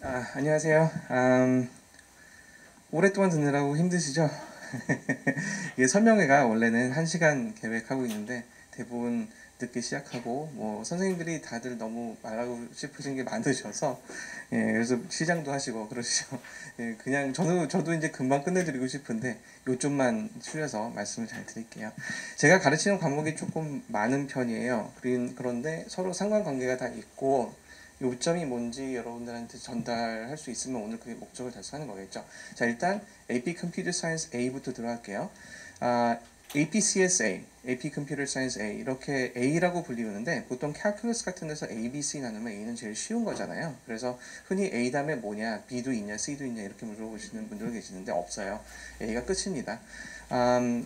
안녕하세요. 오랫동안 듣느라고 힘드시죠? 이게 설명회가 원래는 1시간 계획하고 있는데 대부분 늦게 시작하고 뭐 선생님들이 다들 너무 말하고 싶으신 게 많으셔서 그래서 시장도 하시고 그러시죠. 그냥 저도 이제 금방 끝내드리고 싶은데 요점만 추려서 말씀을 잘 드릴게요. 제가 가르치는 과목이 조금 많은 편이에요. 그런데 서로 상관관계가 다 있고 요점이 뭔지 여러분들한테 전달할 수 있으면 오늘 그게 목적을 달성하는 거겠죠. 자, 일단 AP Computer Science A부터 들어갈게요. APCSA, AP Computer Science A 이렇게 A라고 불리우는데 보통 calculus 같은 데서 A, B, C 나누면 A는 제일 쉬운 거잖아요. 그래서 흔히 A 다음에 뭐냐, B도 있냐, C도 있냐 이렇게 물어보시는 분들 계시는데 없어요. A가 끝입니다.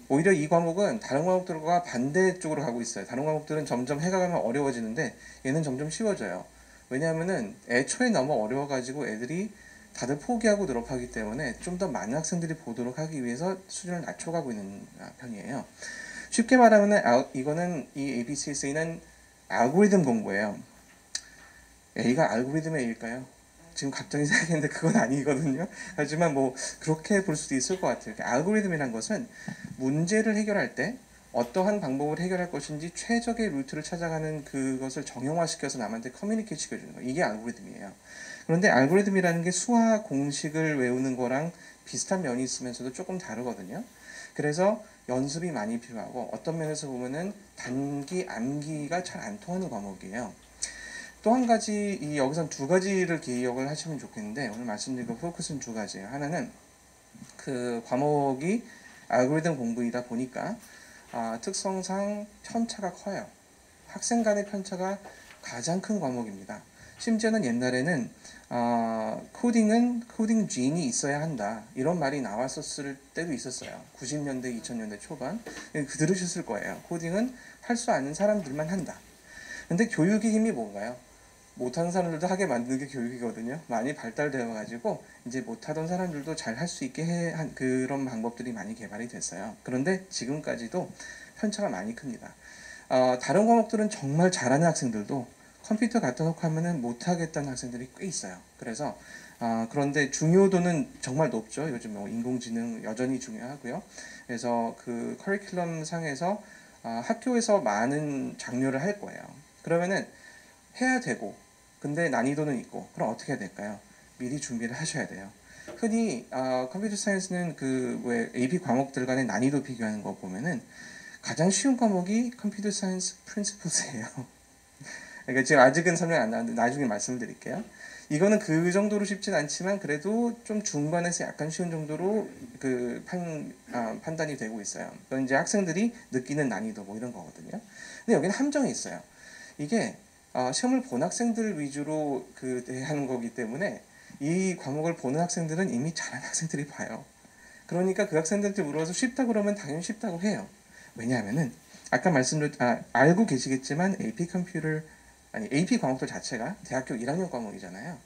오히려 이 과목은 다른 과목들과 반대쪽으로 가고 있어요. 다른 과목들은 점점 해가 가면 어려워지는데 얘는 점점 쉬워져요. 왜냐하면은 애초에 너무 어려워가지고 애들이 다들 포기하고 드롭하기 때문에 좀 더 많은 학생들이 보도록 하기 위해서 수준을 낮춰가고 있는 편이에요. 쉽게 말하면 이거는 이 ABCS는 알고리즘 공부예요. A가 알고리즘의 A일까요? 지금 갑자기 생각했는데 그건 아니거든요. 하지만 뭐 그렇게 볼 수도 있을 것 같아요. 알고리즘이란 것은 문제를 해결할 때 어떠한 방법을 해결할 것인지 최적의 루트를 찾아가는 그것을 정형화시켜서 남한테 커뮤니케이트 시켜주는 거. 이게 알고리즘이에요. 그런데 알고리즘이라는 게 수학 공식을 외우는 거랑 비슷한 면이 있으면서도 조금 다르거든요. 그래서 연습이 많이 필요하고 어떤 면에서 보면은 단기 암기가 잘 안 통하는 과목이에요. 또 한 가지 여기선 두 가지를 기억을 하시면 좋겠는데 오늘 말씀드린 그 포커스는 두 가지예요. 하나는 그 과목이 알고리즘 공부이다 보니까 특성상 편차가 커요. 학생 간의 편차가 가장 큰 과목입니다. 심지어는 옛날에는 코딩 쥐인이 있어야 한다 이런 말이 나왔었을 때도 있었어요. 90년대 2000년대 초반 들으셨을 거예요. 코딩은 할 수 아는 사람들만 한다. 근데 교육의 힘이 뭔가요? 못하는 사람들도 하게 만드는 게 교육이거든요. 많이 발달되어 가지고 이제 못하던 사람들도 잘 할 수 있게 한 그런 방법들이 많이 개발이 됐어요. 그런데 지금까지도 편차가 많이 큽니다. 다른 과목들은 정말 잘하는 학생들도 컴퓨터 갖다 놓고 하면은 못하겠다는 학생들이 꽤 있어요. 그래서 그런데 중요도는 정말 높죠. 요즘 뭐 인공지능 여전히 중요하고요. 그래서 그 커리큘럼 상에서 학교에서 많은 장려를 할 거예요. 그러면은 해야 되고 근데 난이도는 있고 그럼 어떻게 해야 될까요? 미리 준비를 하셔야 돼요. 흔히 컴퓨터 사이언스는 그 왜 AP 과목들 간의 난이도 비교하는 거 보면은 가장 쉬운 과목이 컴퓨터 사이언스 프린시플스예요. 그러니까 지금 아직은 설명 안 나왔는데 나중에 말씀을 드릴게요. 이거는 그 정도로 쉽진 않지만 그래도 좀 중반에서 약간 쉬운 정도로 그 판단이 되고 있어요. 그건 이제 학생들이 느끼는 난이도 뭐 이런 거거든요. 근데 여기는 함정이 있어요. 이게 시험을 본 학생들 위주로 그 하는 거기 때문에 이 과목을 보는 학생들은 이미 잘하는 학생들이 봐요. 그러니까 그 학생들한테 물어봐서 쉽다 그러면 당연히 쉽다고 해요. 왜냐하면은 아까 말씀드렸 알고 계시겠지만 AP 컴퓨터 아니 AP 과목들 자체가 대학교 1학년 과목이잖아요.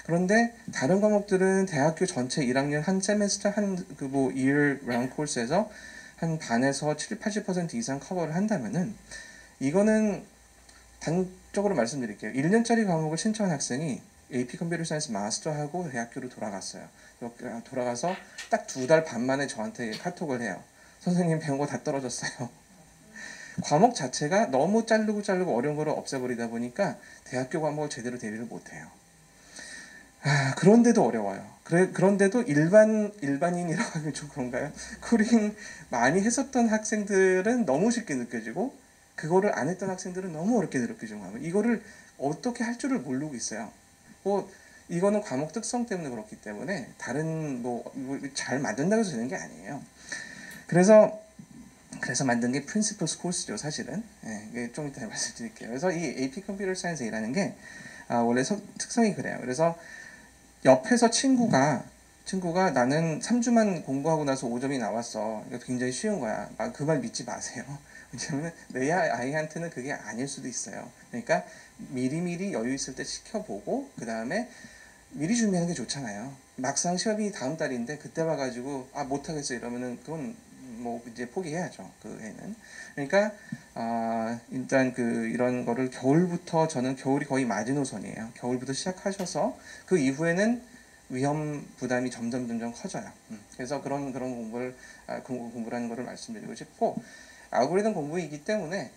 그런데 다른 과목들은 대학교 전체 1학년 한 세메스터 한 그 뭐 year round 코스에서 한 반에서 7, 80% 이상 커버를 한다면은 이거는 단적으로 말씀드릴게요. 1년짜리 과목을 신청한 학생이 AP 컴퓨터 사이언스 마스터하고 대학교로 돌아갔어요. 돌아가서 딱 2달 반 만에 저한테 카톡을 해요. 선생님 배운 거 다 떨어졌어요. 과목 자체가 너무 자르고 어려운 거를 없애버리다 보니까 대학교 과목을 제대로 대비를 못해요. 그런데도 어려워요. 그런데도 일반인이라고 하면 좀 그런가요? 코딩 많이 했었던 학생들은 너무 쉽게 느껴지고 그거를 안 했던 학생들은 너무 어렵게 느껴지는 거예요. 이거를 어떻게 할 줄을 모르고 있어요. 뭐 이거는 과목 특성 때문에 그렇기 때문에 다른 뭐 잘 만든다고 해서 되는 게 아니에요. 그래서 만든 게 프린시플스 코스죠, 사실은. 이게 좀 이따 말씀드릴게요. 그래서 이 AP 컴퓨터 사이언스라는 게 원래 특성이 그래요. 그래서 옆에서 친구가 나는 3주만 공부하고 나서 5점이 나왔어. 이거 굉장히 쉬운 거야. 그 말 믿지 마세요. 왜냐면 내 아이한테는 그게 아닐 수도 있어요. 그러니까 미리미리 여유 있을 때 시켜보고 그 다음에 미리 준비하는 게 좋잖아요. 막상 시험이 다음 달인데 그때 와가지고 못하겠어 이러면은 그건 뭐 이제 포기해야죠. 그 해는. 그러니까 일단 그 이런 거를 겨울부터 저는 겨울이 거의 마지노선이에요. 겨울부터 시작하셔서 그 이후에는 위험 부담이 점점 커져요. 그래서 그런 공부를 공부라는 거를 말씀드리고 싶고 알고리즘 공부이기 때문에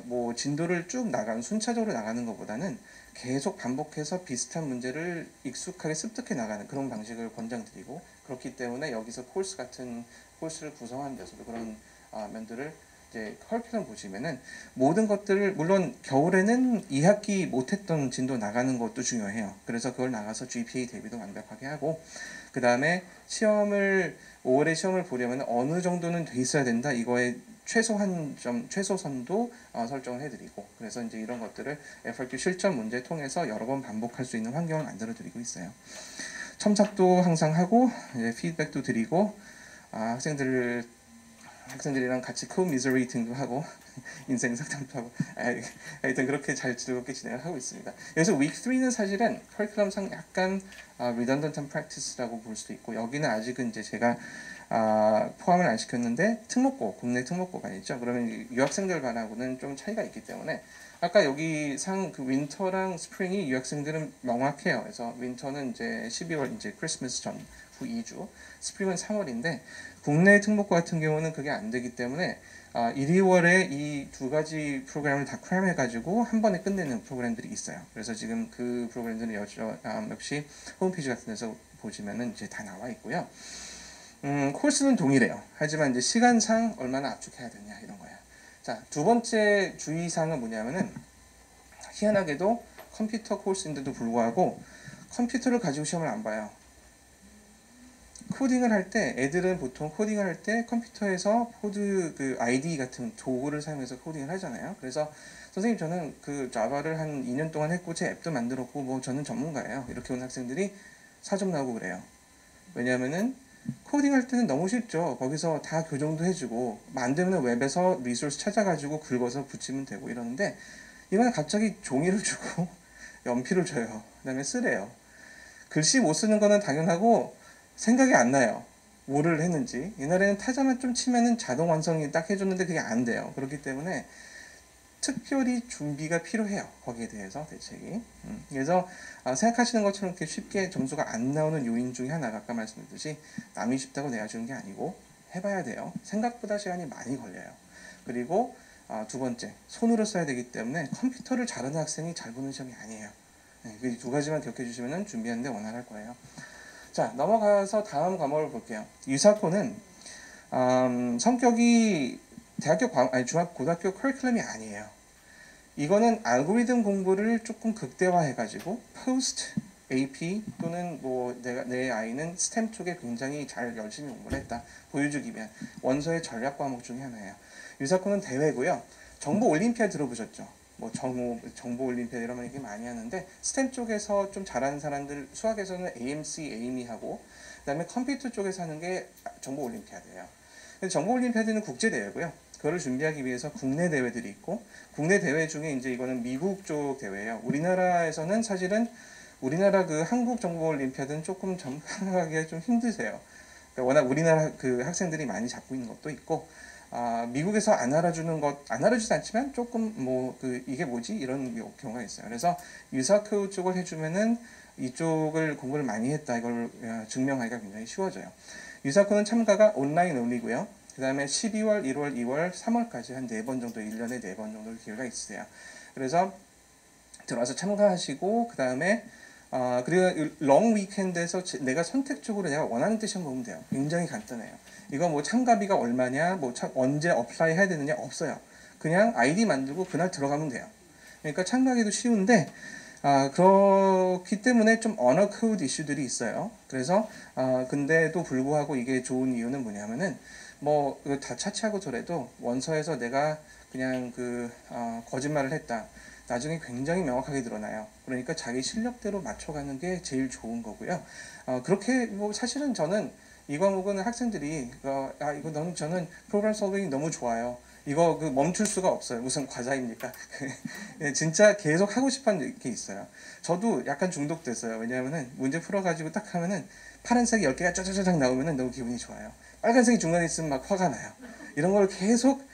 뭐 진도를 쭉 나가는 순차적으로 나가는 것보다는 계속 반복해서 비슷한 문제를 익숙하게 습득해 나가는 그런 방식을 권장드리고 그렇기 때문에 여기서 코र्스 같은 코र्스를 구성하는 데서도 그런 면들을 이제 커리큘럼 보시면은 모든 것들을 물론 겨울에는 2학기 못했던 진도 나가는 것도 중요해요. 그래서 그걸 나가서 GPA 대비도 완벽하게 하고 그 다음에 시험을 5월에 시험을 보려면 어느 정도는 돼 있어야 된다. 이거에 최소선도 설정을 해드리고 그래서 이제 이런 것들을 FRQ 실전 문제 통해서 여러 번 반복할 수 있는 환경을 만들어 드리고 있어요. 첨삭도 항상 하고 이제 피드백도 드리고 학생들이랑 같이 co-miserating도 하고 인생 상담도 하고 하여튼 그렇게 잘 즐겁게 진행을 하고 있습니다. 그래서 week 3는 사실은 커리큘럼상 약간 redundant practice라고 볼 수도 있고 여기는 아직은 이제 제가 포함을 안 시켰는데 특목고, 국내 특목고가 있죠. 그러면 유학생들 반하고는 좀 차이가 있기 때문에 아까 여기 그 윈터랑 스프링이 유학생들은 명확해요. 그래서 윈터는 이제 12월 이제 크리스마스 전 후 2주, 스프링은 3월인데 국내 특목고 같은 경우는 그게 안 되기 때문에 1, 2월에 이 두 가지 프로그램을 다 크램해가지고 한 번에 끝내는 프로그램들이 있어요. 그래서 지금 그 프로그램들은 역시 홈페이지 같은 데서 보시면은 이제 다 나와 있고요. 코스는 동일해요. 하지만 이제 시간상 얼마나 압축해야 되냐 이런 거예요. 자, 두 번째 주의사항은 뭐냐면은 희한하게도 컴퓨터 코스인데도 불구하고 컴퓨터를 가지고 시험을 안 봐요. 코딩을 할 때 애들은 보통 코딩을 할 때 컴퓨터에서 코드 그 IDE 같은 도구를 사용해서 코딩을 하잖아요. 그래서 선생님 저는 그 자바를 한 2년 동안 했고 제 앱도 만들었고 뭐 저는 전문가예요. 이렇게 온 학생들이 4점 나오고 그래요. 왜냐하면은 코딩할 때는 너무 쉽죠. 거기서 다 교정도 해주고 만들면 웹에서 리소스 찾아가지고 긁어서 붙이면 되고 이러는데 이번에 갑자기 종이를 주고 연필을 줘요. 그 다음에 쓰래요. 글씨 못 쓰는 거는 당연하고 생각이 안 나요. 뭐를 했는지. 옛날에는 타자만 좀 치면은 자동 완성이 딱 해줬는데 그게 안 돼요. 그렇기 때문에 특별히 준비가 필요해요. 거기에 대해서 대책이. 그래서 생각하시는 것처럼 이렇게 쉽게 점수가 안 나오는 요인 중에 하나가 아까 말씀드렸듯이 남이 쉽다고 내가 주는 게 아니고 해봐야 돼요. 생각보다 시간이 많이 걸려요. 그리고 두 번째, 손으로 써야 되기 때문에 컴퓨터를 잘하는 학생이 잘 보는 시험이 아니에요. 그 두 가지만 기억해 주시면 준비하는데 원활할 거예요. 자, 넘어가서 다음 과목을 볼게요. 유사코는 성격이 고등학교 커리큘럼이 아니에요. 이거는 알고리즘 공부를 조금 극대화해가지고 포스트 AP 또는 뭐 내 아이는 스템 쪽에 굉장히 잘 열심히 공부를 했다 보여주기 위한 원서의 전략 과목 중에 하나예요. 유사코는 대회고요. 정보 올림피아드 들어보셨죠? 뭐 정보 올림피아드 이런 말 얘기 많이 하는데 스템 쪽에서 좀 잘하는 사람들 수학에서는 AMC, 에이미 하고 그다음에 컴퓨터 쪽에서 하는 게 정보 올림피아드예요. 정보 올림피아드는 국제 대회고요. 그거를 준비하기 위해서 국내 대회들이 있고 국내 대회 중에 이제 이거는 미국 쪽 대회예요. 우리나라에서는 사실은 우리나라 그 한국 정보 올림피아드는 조금 참가하기가 좀 힘드세요. 그러니까 워낙 우리나라 그 학생들이 많이 잡고 있는 것도 있고 미국에서 안 알아주지 않지만 조금 뭐 이게 뭐지 이런 경우가 있어요. 그래서 유사코 쪽을 해주면은 이쪽을 공부를 많이 했다 이걸 증명하기가 굉장히 쉬워져요. 유사코는 참가가 온라인 only고요. 그 다음에 12월, 1월, 2월, 3월까지 한 4번 정도 1년에 4번 정도 기회가 있으세요. 그래서 들어와서 참가하시고 그 다음에 그리고 롱 위켄드에서 내가 선택적으로 내가 원하는 때 시험 보면 돼요. 굉장히 간단해요. 이거 뭐 참가비가 얼마냐, 뭐 언제 어플라이 해야 되느냐 없어요. 그냥 아이디 만들고 그날 들어가면 돼요. 그러니까 참가하기도 쉬운데 그렇기 때문에 좀 언어 코드 이슈들이 있어요. 그래서 근데도 불구하고 이게 좋은 이유는 뭐냐면은 뭐 다 차치하고더라도 원서에서 내가 그냥 거짓말을 했다. 나중에 굉장히 명확하게 드러나요. 그러니까 자기 실력대로 맞춰가는 게 제일 좋은 거고요. 그렇게 뭐 사실은 저는 이 과목은 학생들이 저는 프로그램 솔빙이 너무 좋아요. 이거 그 멈출 수가 없어요. 무슨 과자입니까? 예, 진짜 계속 하고 싶은 게 있어요. 저도 약간 중독됐어요. 왜냐하면은 문제 풀어가지고 딱 하면은 파란색이 10개가 쫙쫙쫙 나오면은 너무 기분이 좋아요. 빨간색이 중간에 있으면 막 화가 나요. 이런 걸 계속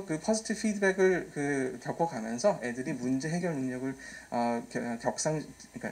그 퍼스트 피드백을 그 겪어가면서 애들이 문제 해결 능력을 그러니까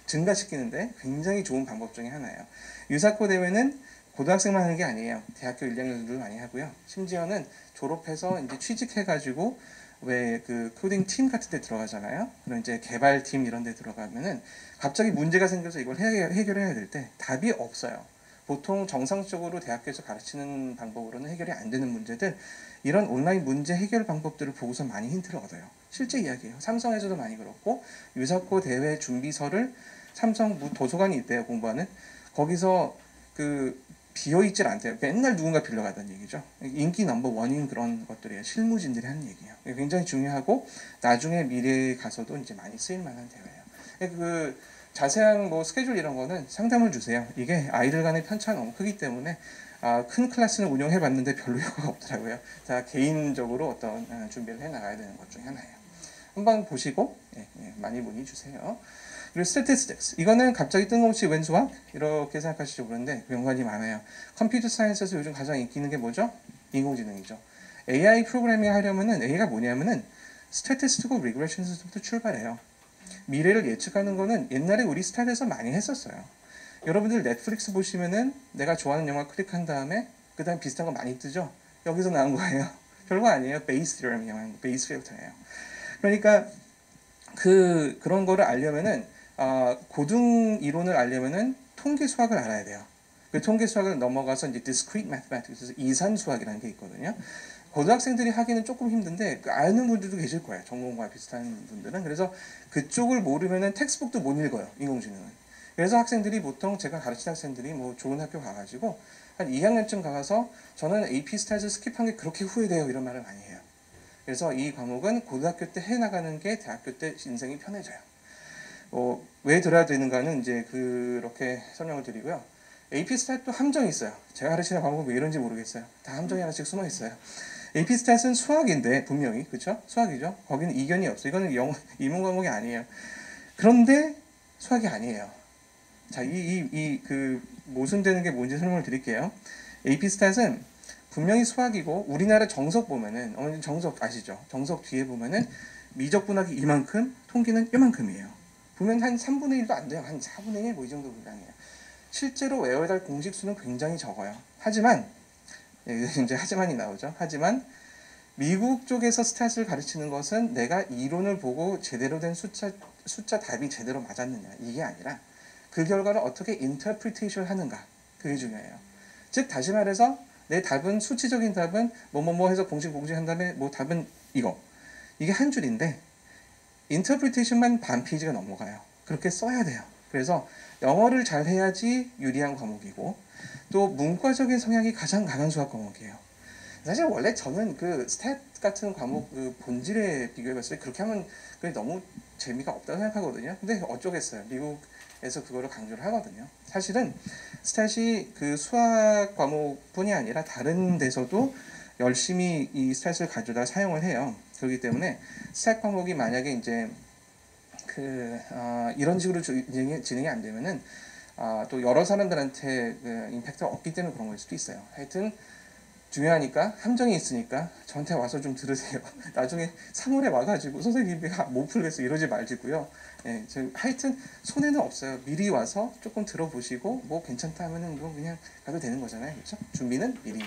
증가시키는데 굉장히 좋은 방법 중에 하나예요. 유사코 대회는 고등학생만 하는 게 아니에요. 대학교 1, 2학년들도 많이 하고요. 심지어는 졸업해서 이제 취직해가지고 왜 그 코딩 팀 같은 데 들어가잖아요. 그럼 이제 개발팀 이런 데 들어가면은 갑자기 문제가 생겨서 이걸 해결해야 될 때 답이 없어요. 보통 정상적으로 대학교에서 가르치는 방법으로는 해결이 안 되는 문제들, 이런 온라인 문제 해결 방법들을 보고서 많이 힌트를 얻어요. 실제 이야기예요. 삼성에서도 많이 그렇고, 유사코 대회 준비서를 삼성 도서관이 있대요, 공부하는. 거기서 그 비어있질 않대요. 맨날 누군가 빌려가던 얘기죠. 인기 넘버 원인 그런 것들이에요. 실무진들이 하는 얘기예요. 굉장히 중요하고 나중에 미래에 가서도 이제 많이 쓰일 만한 대회예요. 그 자세한 뭐 스케줄 이런 거는 상담을 주세요. 이게 아이들 간의 편차가 너무 크기 때문에 큰 클래스는 운영해봤는데 별로 효과가 없더라고요. 다 개인적으로 어떤 준비를 해나가야 되는 것 중에 하나예요. 한번 보시고 많이 문의 주세요. 그리고 statistics, 이거는 갑자기 뜬금없이 웬 수학? 이렇게 생각하실지 모르는데 연관이 많아요. 컴퓨터 사이언스에서 요즘 가장 인기 있는 게 뭐죠? 인공지능이죠. AI 프로그래밍 하려면은 A가 뭐냐면은 statistical regressions부터 출발해요. 미래를 예측하는 거는 옛날에 우리 스타일에서 많이 했었어요. 여러분들 넷플릭스 보시면은 내가 좋아하는 영화 클릭한 다음에 그 다음 비슷한 거 많이 뜨죠? 여기서 나온 거예요. 별거 아니에요. 베이스 theorem이에요. 베이스 필터예요. 그러니까 그런 거를 알려면은 고등 이론을 알려면은 통계 수학을 알아야 돼요. 그 통계 수학을 넘어가서 이제 discrete mathematics, 이산 수학이라는 게 있거든요. 고등학생들이 하기는 조금 힘든데 아는 분들도 계실 거예요. 전공과 비슷한 분들은. 그래서 그쪽을 모르면은 텍스북도 못 읽어요. 인공지능은. 그래서 학생들이 보통 제가 가르치는 학생들이 뭐 좋은 학교 가가지고 한 2학년쯤 가서 저는 AP 스타일을 스킵한 게 그렇게 후회돼요. 이런 말을 많이 해요. 그래서 이 과목은 고등학교 때 해나가는 게 대학교 때 인생이 편해져요. 왜 들어야 되는가는 이제 그렇게 설명을 드리고요. AP 스탯도 함정이 있어요. 제가 가르치는 과목은 왜 이런지 모르겠어요. 다 함정이 하나씩 숨어 있어요. AP 스탯은 수학인데 분명히 그렇죠? 수학이죠. 거기는 이견이 없어요. 이거는 인문 과목이 아니에요. 그런데 수학이 아니에요. 자, 그 모순되는 게 뭔지 설명을 드릴게요. AP 스탯은 분명히 수학이고 우리나라 정석 보면은 정석 아시죠? 정석 뒤에 보면은 미적분하기 이만큼, 통계는 이만큼이에요. 보면 한 3분의 1도 안 돼요. 한 4분의 1 뭐 이 정도 분량이에요. 실제로 외워야 할 공식수는 굉장히 적어요. 하지만 이제 하지만이 나오죠. 하지만 미국 쪽에서 스탯을 가르치는 것은 내가 이론을 보고 제대로 된 숫자 답이 제대로 맞았느냐 이게 아니라 그 결과를 어떻게 인터프리테이션 하는가 그게 중요해요. 즉 다시 말해서 내 답은 수치적인 답은 뭐뭐뭐 해서 공식 한 다음에 뭐 답은 이게 한 줄인데 인터프리테이션만 반 페이지가 넘어가요. 그렇게 써야 돼요. 그래서 영어를 잘 해야지 유리한 과목이고 또 문과적인 성향이 가장 강한 수학 과목이에요. 사실 원래 저는 그 스탯 같은 과목 그 본질에 비교해봤을 때 그렇게 하면 그게 너무 재미가 없다고 생각하거든요. 근데 어쩌겠어요. 미국에서 그거를 강조를 하거든요. 사실은 스탯이 그 수학 과목뿐이 아니라 다른 데서도 열심히 이 스탯을 가져다 사용을 해요. 그렇기 때문에 스탯 과목이 만약에 이제 이런 식으로 진행이 안 되면은 또 여러 사람들한테 그 임팩트가 없기 때문에 그런 걸 수도 있어요. 하여튼 중요하니까 함정이 있으니까 저한테 와서 좀 들으세요. 나중에 3월에 와가지고 선생님이 못 풀겠어 이러지 말지고요. 하여튼 손해는 없어요. 미리 와서 조금 들어보시고 뭐 괜찮다 하면은 뭐 그냥 가도 되는 거잖아요. 그렇죠? 준비는 미리.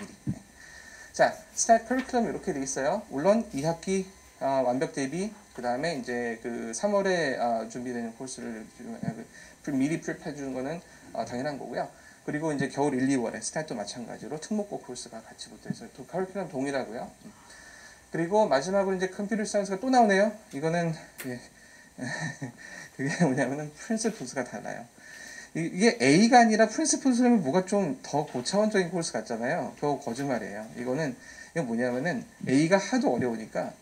자, 스타트 커리큘럼 이렇게 돼 있어요. 물론 2학기 완벽 대비 그 다음에 이제 그 3월에 준비되는 코스를 미리 프랩해 주는 거는 당연한 거고요. 그리고 이제 겨울 1, 2월에 스타트도 마찬가지로 특목고 코스가 같이 붙어있어 요. 커리큘럼 동일하고요. 그리고 마지막으로 이제 컴퓨터 사이언스가 또 나오네요. 이거는 그게 뭐냐면은 프린시플스가 달라요. 이게 A가 아니라 프린시플스라면 뭐가 좀 더 고차원적인 코스 같잖아요. 그거 거짓말이에요. 이건 뭐냐면은 A가 하도 어려우니까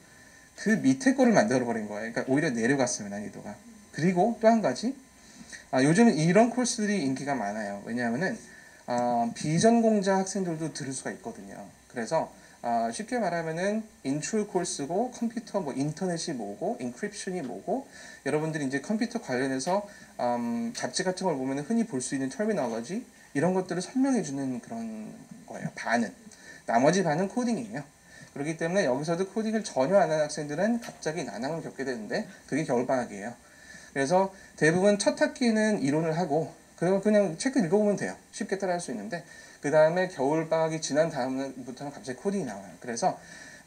그 밑에 거를 만들어 버린 거예요. 그러니까 오히려 내려갔어요, 난이도가. 그리고 또 한 가지, 요즘 이런 코스들이 인기가 많아요. 왜냐하면은 비전공자 학생들도 들을 수가 있거든요. 그래서 쉽게 말하면은 인트로 코र्스고 컴퓨터 뭐 인터넷이 뭐고 인크립션이 뭐고 여러분들이 이제 컴퓨터 관련해서 잡지 같은 걸 보면 흔히 볼 수 있는 터미널러지 이런 것들을 설명해 주는 그런 거예요. 반은. 나머지 반은 코딩이에요. 그렇기 때문에 여기서도 코딩을 전혀 안 하는 학생들은 갑자기 난항을 겪게 되는데 그게 겨울방학이에요. 그래서 대부분 첫 학기는 이론을 하고 그러면 그냥 책 읽어보면 돼요. 쉽게 따라할 수 있는데 그 다음에 겨울방학이 지난 다음부터는 갑자기 코딩이 나와요. 그래서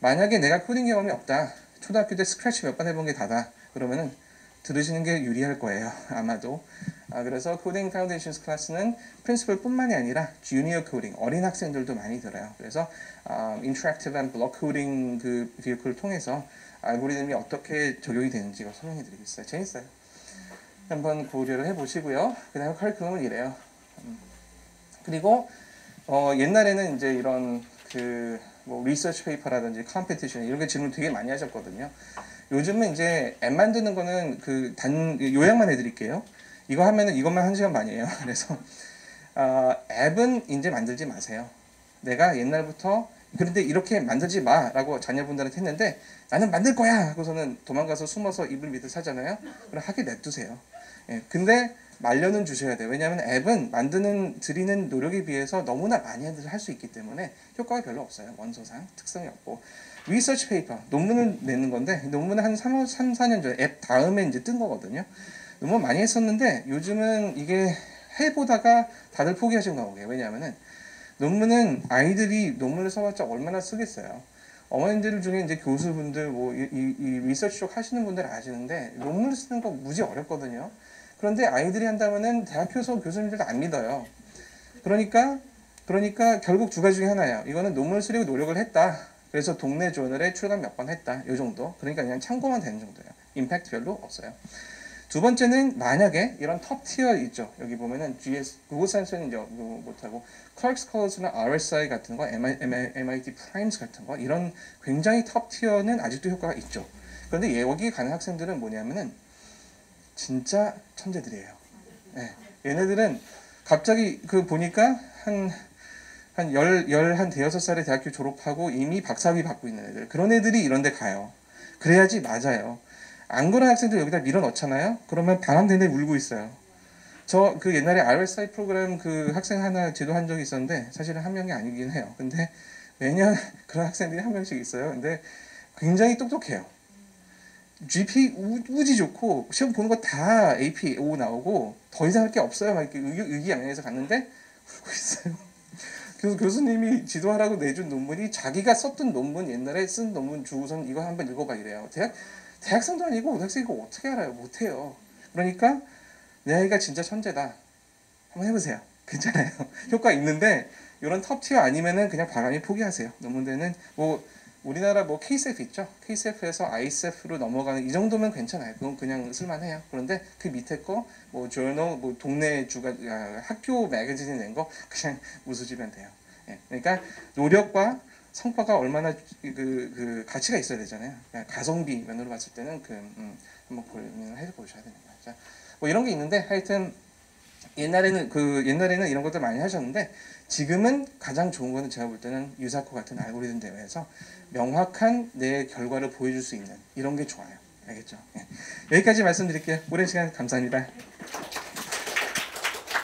만약에 내가 코딩 경험이 없다. 초등학교 때 스크래치 몇 번 해본 게 다다. 그러면은 들으시는 게 유리할 거예요. 아마도. 그래서 코딩 파운데이션스 클래스는 프린시플 뿐만이 아니라 주니어 코딩, 어린 학생들도 많이 들어요. 그래서 인터랙티브 앤 블록 코딩 그 비클을 통해서 알고리즘이 어떻게 적용이 되는지 설명해 드리겠어요. 재밌어요. 한번 고려를 해보시고요. 그 다음에 커리큘럼은 이래요. 그리고 옛날에는 이제 이런 뭐 리서치 페이퍼라든지 컴피티션 이런 게 질문 되게 많이 하셨거든요. 요즘은 이제 앱 만드는 거는 요약만 해드릴게요. 이거 하면은 이것만 1시간 반이에요. 그래서 앱은 이제 만들지 마세요. 내가 옛날부터 그런데 이렇게 만들지 마라고 자녀분들한테 했는데 나는 만들 거야 하고서는 도망가서 숨어서 이불 밑에 사잖아요. 그럼 하게 냅두세요. 예, 근데 말려는 주셔야 돼요. 왜냐하면 앱은 드리는 노력에 비해서 너무나 많이 할 수 있기 때문에 효과가 별로 없어요. 원소상 특성이 없고. 리서치 페이퍼, 논문을 내는 건데 논문은 한 3, 4년 전에 앱 다음에 이제 뜬 거거든요. 논문 많이 했었는데 요즘은 이게 해보다가 다들 포기하신 거예요. 왜냐하면은 논문은 아이들이 논문을 써봤자 얼마나 쓰겠어요. 어머님들 중에 이제 교수분들 이 리서치 쪽 하시는 분들 아시는데 논문을 쓰는 거 무지 어렵거든요. 그런데 아이들이 한다면은 대학교에서 교수님들도 안 믿어요. 그러니까 결국 두 가지 중에 하나예요. 이거는 논문을 쓰려고 노력을 했다. 그래서 동네 저널에 출간 몇 번 했다. 이 정도. 그러니까 그냥 참고만 되는 정도예요. 임팩트 별로 없어요. 두 번째는 만약에 이런 톱 티어 있죠. 여기 보면은 구글 사이언스는 이제 못하고 클래스 컬러스나 RSI 같은 거, MIT 프라임스 같은 거 이런 굉장히 톱 티어는 아직도 효과가 있죠. 그런데 여기 가는 학생들은 뭐냐면은 진짜 천재들이에요. 네. 얘네들은 갑자기 보니까 한 대여섯 살에 대학교 졸업하고 이미 박사학위 받고 있는 애들. 그런 애들이 이런 데 가요. 그래야지 맞아요. 안 그런 학생들 여기다 밀어 넣잖아요? 그러면 방학 내내 울고 있어요. 저 옛날에 RSI 프로그램 학생 하나 제도한 적이 있었는데 사실은 한 명이 아니긴 해요. 근데 매년 그런 학생들이 한 명씩 있어요. 근데 굉장히 똑똑해요. GP 우지 좋고 시험 보는 거 다 AP O 나오고 더 이상 할 게 없어요. 막 이렇게 의기양양해서 갔는데 울고 있어요. 그래서 교수님이 지도하라고 내준 논문이 자기가 썼던 논문 옛날에 쓴 논문 주고선 이거 한번 읽어봐 이래요. 대학생도 아니고 고등학생이고 어떻게 알아요? 못해요. 그러니까 내 아이가 진짜 천재다. 한번 해보세요. 괜찮아요. 효과 있는데 이런 톱티어 아니면은 그냥 바람이 포기하세요. 논문대는 우리나라 KCF 있죠? KCF에서 ICF로 넘어가는 이 정도면 괜찮아요. 그건 그냥 쓸만해요. 그런데 그 밑에 거 저널 동네 학교 매거진이 낸 거 그냥 무수지면 돼요. 예. 그러니까 노력과 성과가 얼마나 가치가 있어야 되잖아요. 그러니까 가성비 면으로 봤을 때는 한번 고민을 해보셔야 되는 거예요. 자, 이런 게 있는데 하여튼 옛날에는 이런 것들 많이 하셨는데 지금은 가장 좋은 거는 제가 볼 때는 유사코 같은 알고리즘 대회에서 명확한 내 결과를 보여줄 수 있는 이런 게 좋아요. 알겠죠? 예. 여기까지 말씀드릴게요. 오랜 시간 감사합니다.